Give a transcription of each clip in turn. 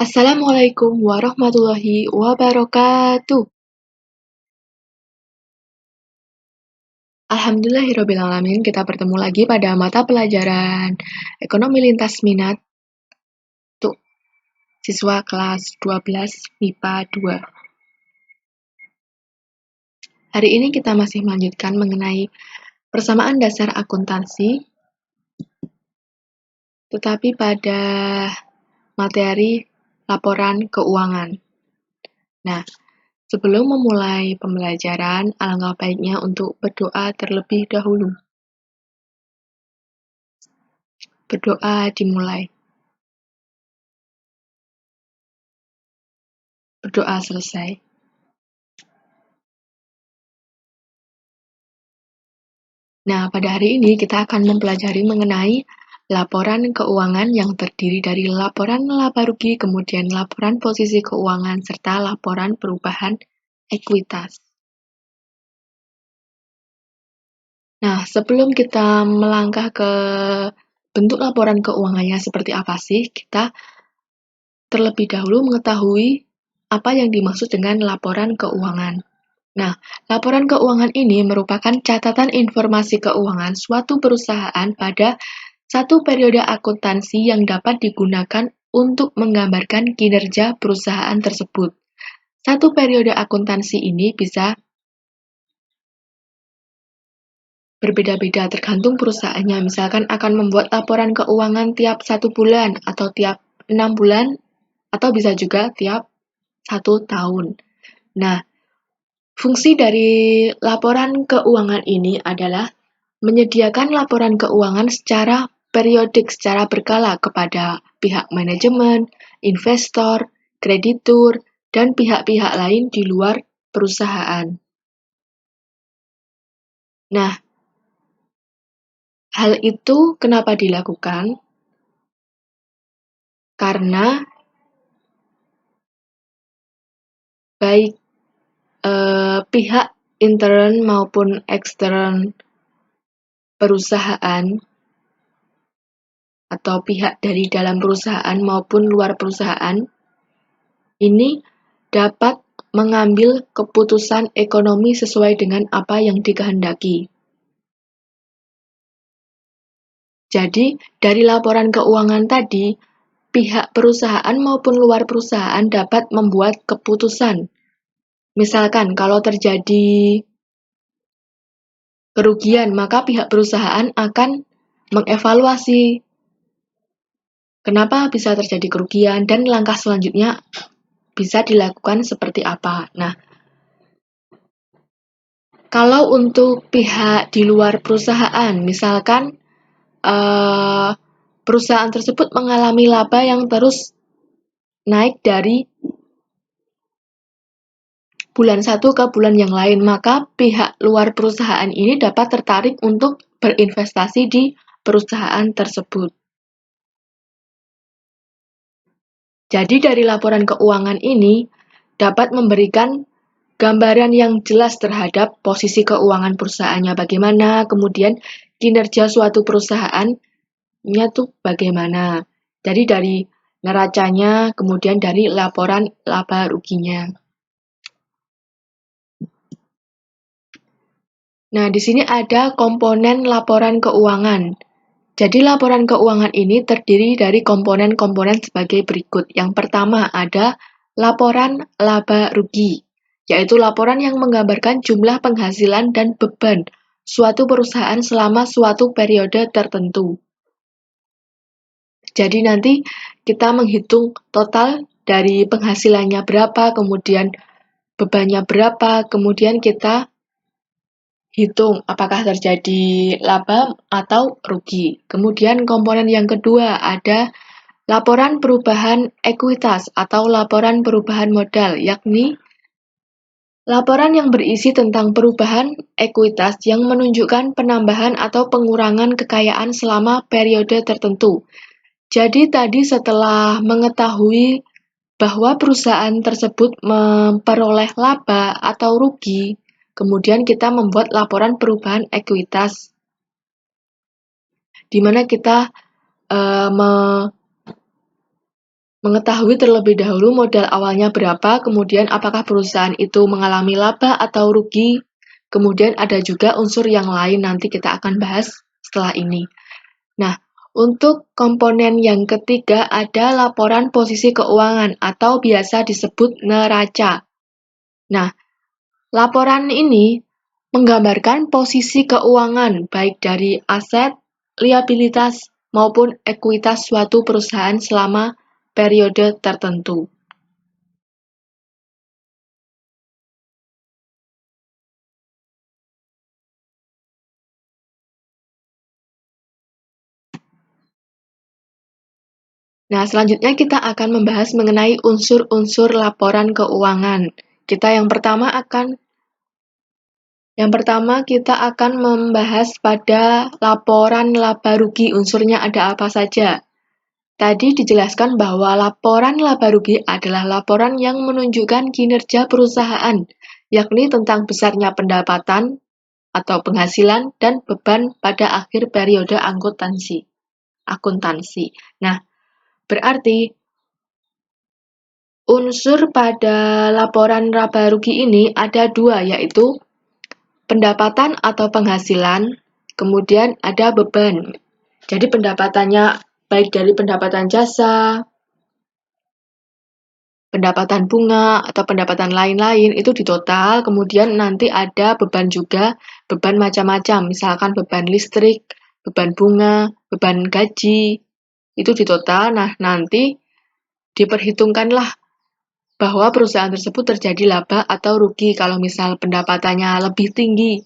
Assalamualaikum warahmatullahi wabarakatuh. Alhamdulillahirrabbilalamin, kita bertemu lagi pada mata pelajaran Ekonomi Lintas Minat untuk siswa kelas 12 MIPA 2. Hari ini kita masih melanjutkan mengenai persamaan dasar akuntansi, tetapi pada materi laporan keuangan. Nah, sebelum memulai pembelajaran, alangkah baiknya untuk berdoa terlebih dahulu. Berdoa dimulai. Berdoa selesai. Nah, pada hari ini kita akan mempelajari mengenai laporan keuangan yang terdiri dari laporan laba rugi, kemudian laporan posisi keuangan, serta laporan perubahan ekuitas. Nah, sebelum kita melangkah ke bentuk laporan keuangannya seperti apa sih, kita terlebih dahulu mengetahui apa yang dimaksud dengan laporan keuangan. Nah, laporan keuangan ini merupakan catatan informasi keuangan suatu perusahaan pada satu periode akuntansi yang dapat digunakan untuk menggambarkan kinerja perusahaan tersebut. Satu periode akuntansi ini bisa berbeda-beda tergantung perusahaannya. Misalkan akan membuat laporan keuangan tiap 1 bulan atau tiap 6 bulan atau bisa juga tiap 1 tahun. Nah, fungsi dari laporan keuangan ini adalah menyediakan laporan keuangan secara periodik, secara berkala kepada pihak manajemen, investor, kreditur, dan pihak-pihak lain di luar perusahaan. Nah, hal itu kenapa dilakukan? Karena baik pihak intern maupun ekstern perusahaan atau pihak dari dalam perusahaan maupun luar perusahaan ini dapat mengambil keputusan ekonomi sesuai dengan apa yang dikehendaki. Jadi, dari laporan keuangan tadi, pihak perusahaan maupun luar perusahaan dapat membuat keputusan. Misalkan, kalau terjadi kerugian, maka pihak perusahaan akan mengevaluasi kenapa bisa terjadi kerugian dan langkah selanjutnya bisa dilakukan seperti apa. Nah, kalau untuk pihak di luar perusahaan, misalkan perusahaan tersebut mengalami laba yang terus naik dari bulan satu ke bulan yang lain, maka pihak luar perusahaan ini dapat tertarik untuk berinvestasi di perusahaan tersebut. Jadi dari laporan keuangan ini dapat memberikan gambaran yang jelas terhadap posisi keuangan perusahaannya bagaimana, kemudian kinerja suatu perusahaannya tuh bagaimana. Jadi dari neracanya, kemudian dari laporan laba ruginya. Nah, di sini ada komponen laporan keuangan. Jadi laporan keuangan ini terdiri dari komponen-komponen sebagai berikut. Yang pertama ada laporan laba rugi, yaitu laporan yang menggambarkan jumlah penghasilan dan beban suatu perusahaan selama suatu periode tertentu. Jadi nanti kita menghitung total dari penghasilannya berapa, kemudian bebannya berapa, kemudian kita hitung apakah terjadi laba atau rugi. Kemudian komponen yang kedua ada laporan perubahan ekuitas atau laporan perubahan modal, yakni laporan yang berisi tentang perubahan ekuitas yang menunjukkan penambahan atau pengurangan kekayaan selama periode tertentu. Jadi tadi setelah mengetahui bahwa perusahaan tersebut memperoleh laba atau rugi, kemudian kita membuat laporan perubahan ekuitas, di mana kita mengetahui terlebih dahulu modal awalnya berapa, kemudian apakah perusahaan itu mengalami laba atau rugi, kemudian ada juga unsur yang lain nanti kita akan bahas setelah ini. Nah, untuk komponen yang ketiga ada laporan posisi keuangan atau biasa disebut neraca. Nah, laporan ini menggambarkan posisi keuangan baik dari aset, liabilitas, maupun ekuitas suatu perusahaan selama periode tertentu. Nah, selanjutnya kita akan membahas mengenai unsur-unsur laporan keuangan. Yang pertama kita akan membahas pada laporan laba rugi, unsurnya ada apa saja. Tadi dijelaskan bahwa laporan laba rugi adalah laporan yang menunjukkan kinerja perusahaan, yakni tentang besarnya pendapatan atau penghasilan dan beban pada akhir periode akuntansi. Nah, berarti unsur pada laporan laba rugi ini ada dua, yaitu pendapatan atau penghasilan, kemudian ada beban. Jadi pendapatannya baik dari pendapatan jasa, pendapatan bunga, atau pendapatan lain-lain itu ditotal, kemudian nanti ada beban juga, beban macam-macam, misalkan beban listrik, beban bunga, beban gaji, itu ditotal. Nah, nanti diperhitungkanlah bahwa perusahaan tersebut terjadi laba atau rugi kalau misal pendapatannya lebih tinggi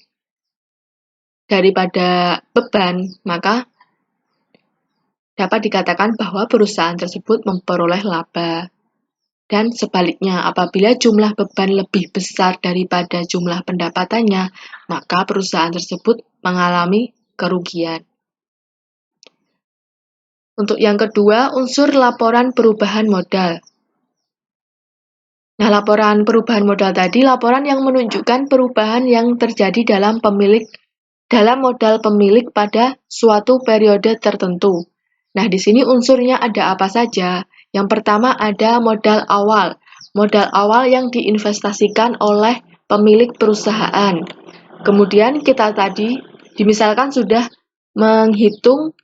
daripada beban, maka dapat dikatakan bahwa perusahaan tersebut memperoleh laba. Dan sebaliknya, apabila jumlah beban lebih besar daripada jumlah pendapatannya, maka perusahaan tersebut mengalami kerugian. Untuk yang kedua, unsur laporan perubahan modal. Nah, laporan perubahan modal tadi laporan yang menunjukkan perubahan yang terjadi dalam modal pemilik pada suatu periode tertentu. Nah, di sini unsurnya ada apa saja? Yang pertama ada modal awal. Modal awal yang diinvestasikan oleh pemilik perusahaan. Kemudian kita tadi misalkan sudah menghitung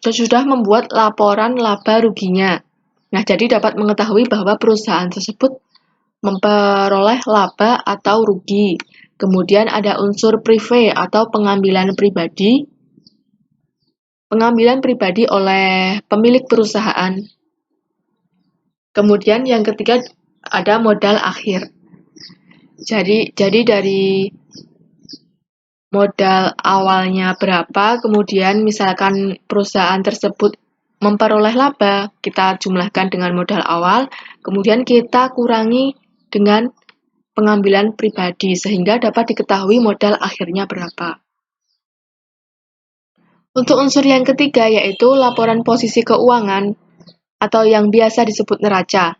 sudah membuat laporan laba ruginya. Nah, jadi dapat mengetahui bahwa perusahaan tersebut memperoleh laba atau rugi. Kemudian ada unsur prive atau pengambilan pribadi oleh pemilik perusahaan. Kemudian yang ketiga ada modal akhir. Jadi dari modal awalnya berapa, kemudian misalkan perusahaan tersebut memperoleh laba, kita jumlahkan dengan modal awal, kemudian kita kurangi dengan pengambilan pribadi, sehingga dapat diketahui modal akhirnya berapa. Untuk unsur yang ketiga yaitu laporan posisi keuangan atau yang biasa disebut neraca.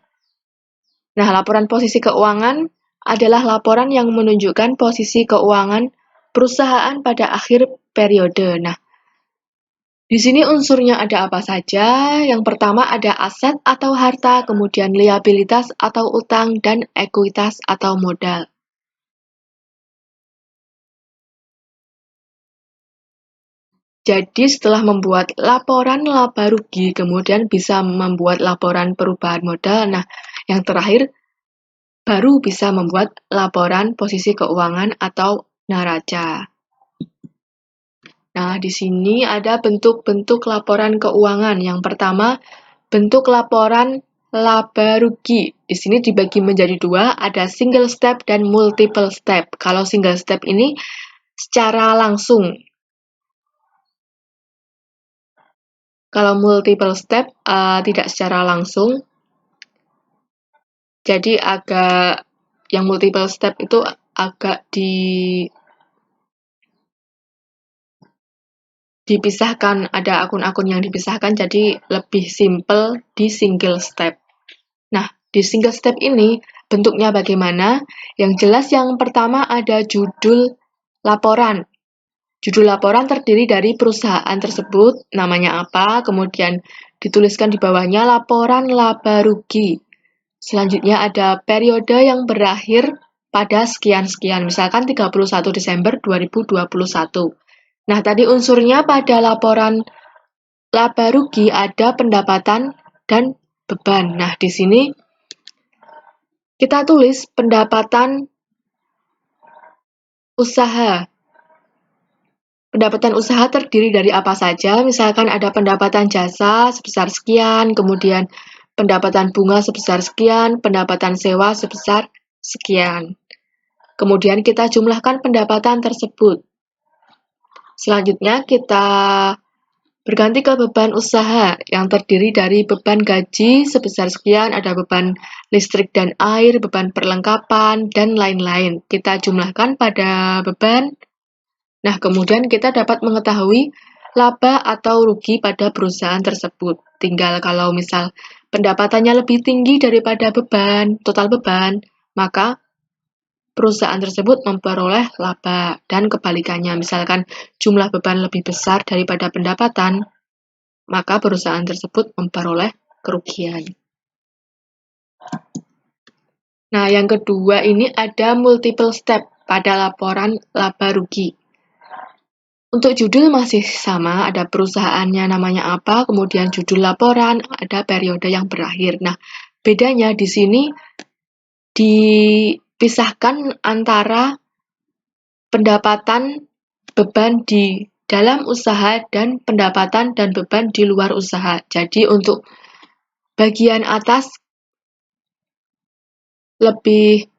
Nah, laporan posisi keuangan adalah laporan yang menunjukkan posisi keuangan perusahaan pada akhir periode. Nah, di sini unsurnya ada apa saja? Yang pertama ada aset atau harta, kemudian liabilitas atau utang, dan ekuitas atau modal. Jadi setelah membuat laporan laba rugi, kemudian bisa membuat laporan perubahan modal. Nah, yang terakhir baru bisa membuat laporan posisi keuangan atau neraca. Nah, di sini ada bentuk-bentuk laporan keuangan. Yang pertama, bentuk laporan laba rugi. Di sini dibagi menjadi dua, ada single step dan multiple step. Kalau single step ini secara langsung. Kalau multiple step tidak secara langsung. Jadi yang multiple step itu agak dipisahkan, ada akun-akun yang dipisahkan, jadi lebih simple di single step. Nah, di single step ini bentuknya bagaimana? Yang jelas yang pertama ada judul laporan. Judul laporan terdiri dari perusahaan tersebut, namanya apa, kemudian dituliskan di bawahnya laporan laba rugi. Selanjutnya ada periode yang berakhir pada sekian-sekian, misalkan 31 Desember 2021. Nah, tadi unsurnya pada laporan laba rugi ada pendapatan dan beban. Nah, di sini kita tulis pendapatan usaha. Pendapatan usaha terdiri dari apa saja? Misalkan ada pendapatan jasa sebesar sekian, kemudian pendapatan bunga sebesar sekian, pendapatan sewa sebesar sekian. Kemudian kita jumlahkan pendapatan tersebut. Selanjutnya kita berganti ke beban usaha yang terdiri dari beban gaji sebesar sekian, ada beban listrik dan air, beban perlengkapan, dan lain-lain. Kita jumlahkan pada beban. Nah, kemudian kita dapat mengetahui laba atau rugi pada perusahaan tersebut. Tinggal kalau misal pendapatannya lebih tinggi daripada beban, total beban, maka perusahaan tersebut memperoleh laba. Dan kebalikannya, misalkan jumlah beban lebih besar daripada pendapatan, maka perusahaan tersebut memperoleh kerugian. Nah, yang kedua ini ada multiple step pada laporan laba rugi. Untuk judul masih sama, ada perusahaannya namanya apa, kemudian judul laporan, ada periode yang berakhir. Nah, bedanya di sini dipisahkan antara pendapatan beban di dalam usaha dan pendapatan dan beban di luar usaha. Jadi untuk bagian atas lebih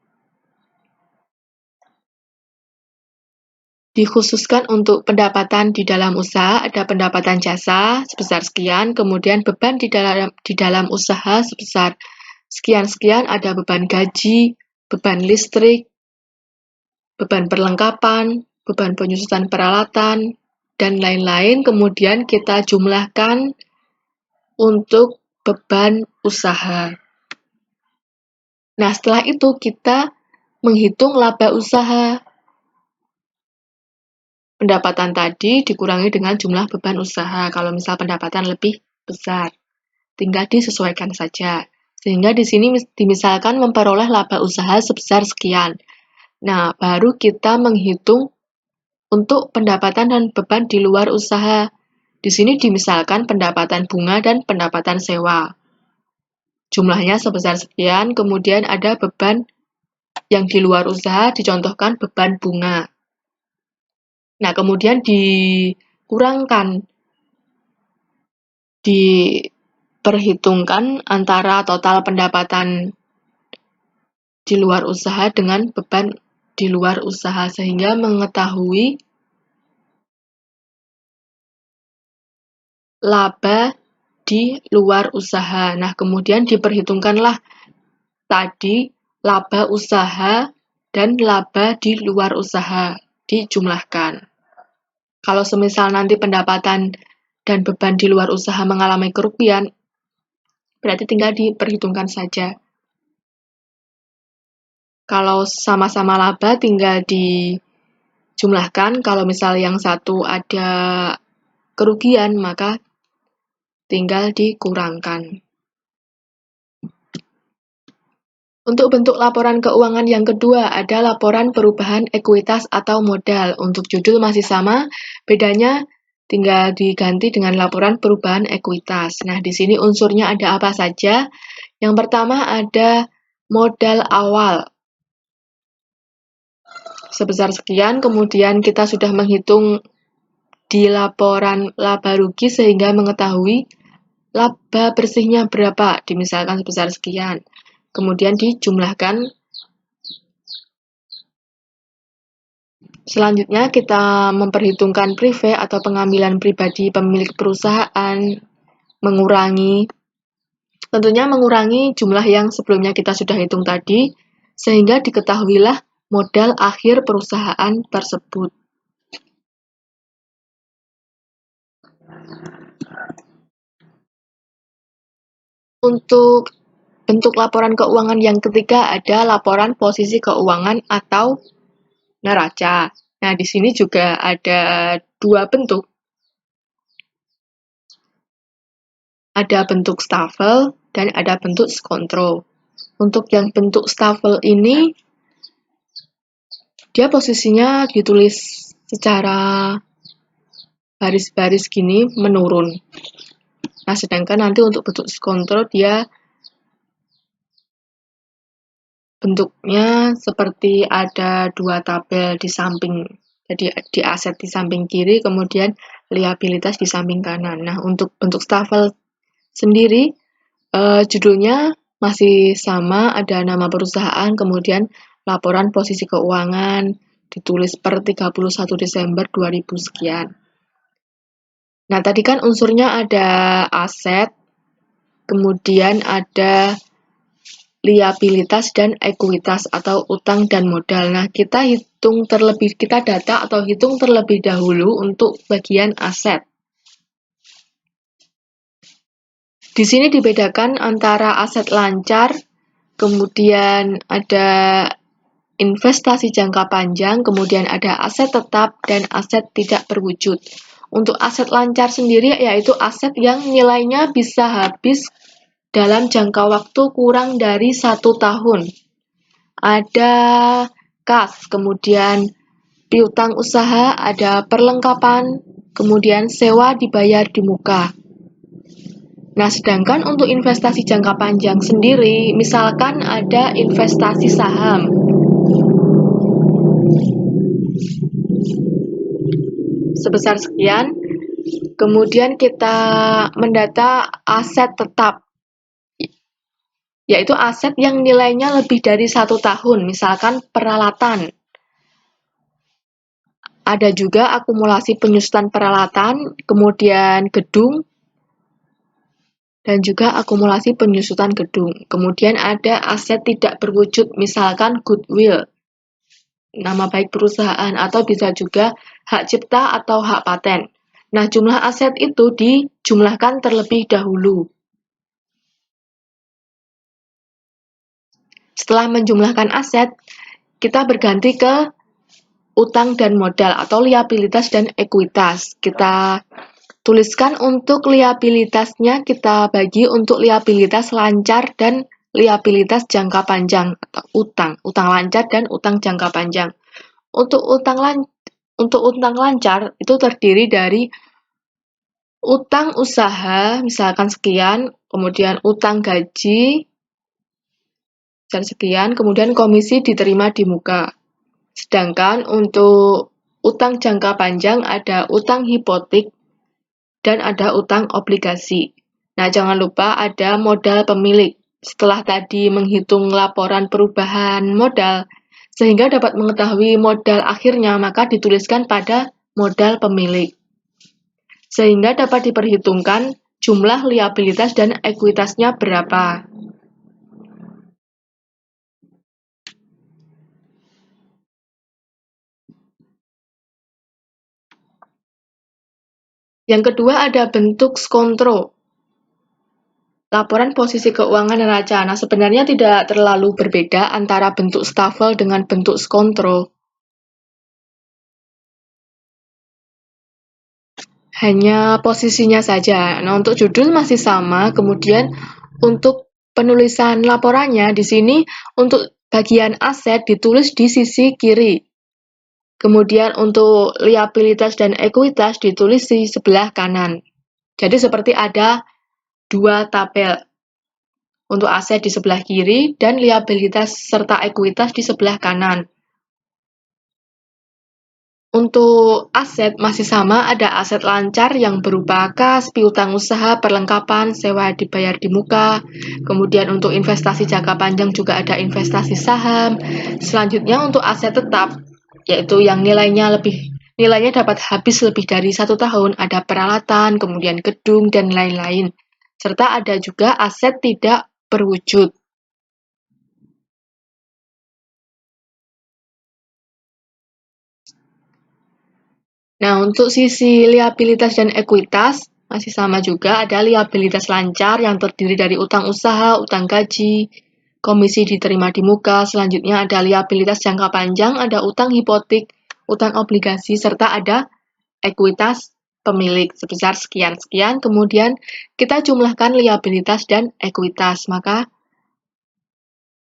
dikhususkan untuk pendapatan di dalam usaha, ada pendapatan jasa sebesar sekian, kemudian beban di dalam usaha sebesar sekian-sekian, ada beban gaji, beban listrik, beban perlengkapan, beban penyusutan peralatan, dan lain-lain. Kemudian kita jumlahkan untuk beban usaha. Nah, setelah itu kita menghitung laba usaha. Pendapatan tadi dikurangi dengan jumlah beban usaha. Kalau misal pendapatan lebih besar, tinggal disesuaikan saja. Sehingga di sini dimisalkan memperoleh laba usaha sebesar sekian. Nah, baru kita menghitung untuk pendapatan dan beban di luar usaha. Di sini dimisalkan pendapatan bunga dan pendapatan sewa. Jumlahnya sebesar sekian, kemudian ada beban yang di luar usaha, dicontohkan beban bunga. Nah, kemudian diperhitungkan antara total pendapatan di luar usaha dengan beban di luar usaha, sehingga mengetahui laba di luar usaha. Nah, kemudian diperhitungkanlah tadi laba usaha dan laba di luar usaha, dijumlahkan. Kalau semisal nanti pendapatan dan beban di luar usaha mengalami kerugian, berarti tinggal diperhitungkan saja. Kalau sama-sama laba tinggal dijumlahkan, kalau misal yang satu ada kerugian, maka tinggal dikurangkan. Untuk bentuk laporan keuangan yang kedua, ada laporan perubahan ekuitas atau modal. Untuk judul masih sama, bedanya tinggal diganti dengan laporan perubahan ekuitas. Nah, di sini unsurnya ada apa saja? Yang pertama ada modal awal sebesar sekian, kemudian kita sudah menghitung di laporan laba rugi sehingga mengetahui laba bersihnya berapa, dimisalkan sebesar sekian. Kemudian dijumlahkan. Selanjutnya kita memperhitungkan prive atau pengambilan pribadi pemilik perusahaan, tentunya mengurangi jumlah yang sebelumnya kita sudah hitung tadi, sehingga diketahuilah modal akhir perusahaan tersebut. Untuk bentuk laporan keuangan yang ketiga ada laporan posisi keuangan atau neraca. Nah, di sini juga ada dua bentuk. Ada bentuk stafel dan ada bentuk skontro. Untuk yang bentuk stafel ini, dia posisinya ditulis secara baris-baris gini menurun. Nah, sedangkan nanti untuk bentuk skontro dia bentuknya seperti ada dua tabel di samping. Jadi di aset di samping kiri, kemudian liabilitas di samping kanan. Nah, untuk bentuk stafel sendiri, judulnya masih sama, ada nama perusahaan, kemudian laporan posisi keuangan, ditulis per 31 Desember 2000 sekian. Nah, tadi kan unsurnya ada aset, kemudian ada liabilitas dan ekuitas atau utang dan modal. Nah, kita data atau hitung terlebih dahulu untuk bagian aset. Di sini dibedakan antara aset lancar, kemudian ada investasi jangka panjang, kemudian ada aset tetap dan aset tidak berwujud. Untuk aset lancar sendiri yaitu aset yang nilainya bisa habis dalam jangka waktu kurang dari 1 tahun. Ada kas, kemudian piutang usaha, ada perlengkapan, kemudian sewa dibayar di muka. Nah, sedangkan untuk investasi jangka panjang sendiri, misalkan ada investasi saham. Sebesar sekian, kemudian kita mendata aset tetap, yaitu aset yang nilainya lebih dari 1 tahun, misalkan peralatan. Ada juga akumulasi penyusutan peralatan, kemudian gedung, dan juga akumulasi penyusutan gedung. Kemudian ada aset tidak berwujud, misalkan goodwill, nama baik perusahaan, atau bisa juga hak cipta atau hak paten. Nah, jumlah aset itu dijumlahkan terlebih dahulu. Setelah menjumlahkan aset, kita berganti ke utang dan modal atau liabilitas dan ekuitas. Kita tuliskan untuk liabilitasnya, kita bagi untuk liabilitas lancar dan liabilitas jangka panjang atau utang lancar dan utang jangka panjang. Untuk utang lancar itu terdiri dari utang usaha, misalkan sekian, kemudian utang gaji dan sekian, kemudian komisi diterima di muka. Sedangkan untuk utang jangka panjang ada utang hipotek dan ada utang obligasi. Nah, jangan lupa ada modal pemilik. Setelah tadi menghitung laporan perubahan modal, sehingga dapat mengetahui modal akhirnya, maka dituliskan pada modal pemilik. Sehingga dapat diperhitungkan jumlah liabilitas dan ekuitasnya berapa. Yang kedua ada bentuk skontro. Laporan posisi keuangan neraca. Nah, sebenarnya tidak terlalu berbeda antara bentuk stafel dengan bentuk skontro. Hanya posisinya saja. Nah, untuk judul masih sama, kemudian untuk penulisan laporannya di sini untuk bagian aset ditulis di sisi kiri. Kemudian untuk liabilitas dan ekuitas ditulis di sebelah kanan. Jadi seperti ada dua tabel. Untuk aset di sebelah kiri dan liabilitas serta ekuitas di sebelah kanan. Untuk aset masih sama, ada aset lancar yang berupa kas, piutang usaha, perlengkapan, sewa dibayar di muka. Kemudian untuk investasi jangka panjang juga ada investasi saham. Selanjutnya untuk aset tetap, yaitu yang nilainya dapat habis lebih dari 1 tahun, ada peralatan, kemudian gedung, dan lain-lain. Serta ada juga aset tidak berwujud. Nah, untuk sisi liabilitas dan ekuitas, masih sama juga, ada liabilitas lancar yang terdiri dari utang usaha, utang gaji, komisi diterima di muka. Selanjutnya ada liabilitas jangka panjang, ada utang hipotek, utang obligasi, serta ada ekuitas pemilik sebesar sekian-sekian, kemudian kita jumlahkan liabilitas dan ekuitas, maka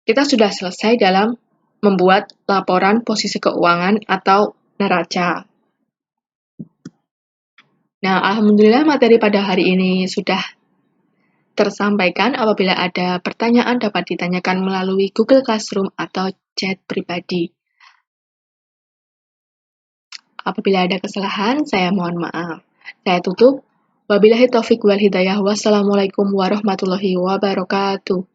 kita sudah selesai dalam membuat laporan posisi keuangan atau neraca. Nah, alhamdulillah materi pada hari ini sudah tersampaikan. Apabila ada pertanyaan dapat ditanyakan melalui Google Classroom atau chat pribadi. Apabila ada kesalahan, saya mohon maaf. Saya tutup. Wabillahi taufiq wal hidayah. Wassalamualaikum warahmatullahi wabarakatuh.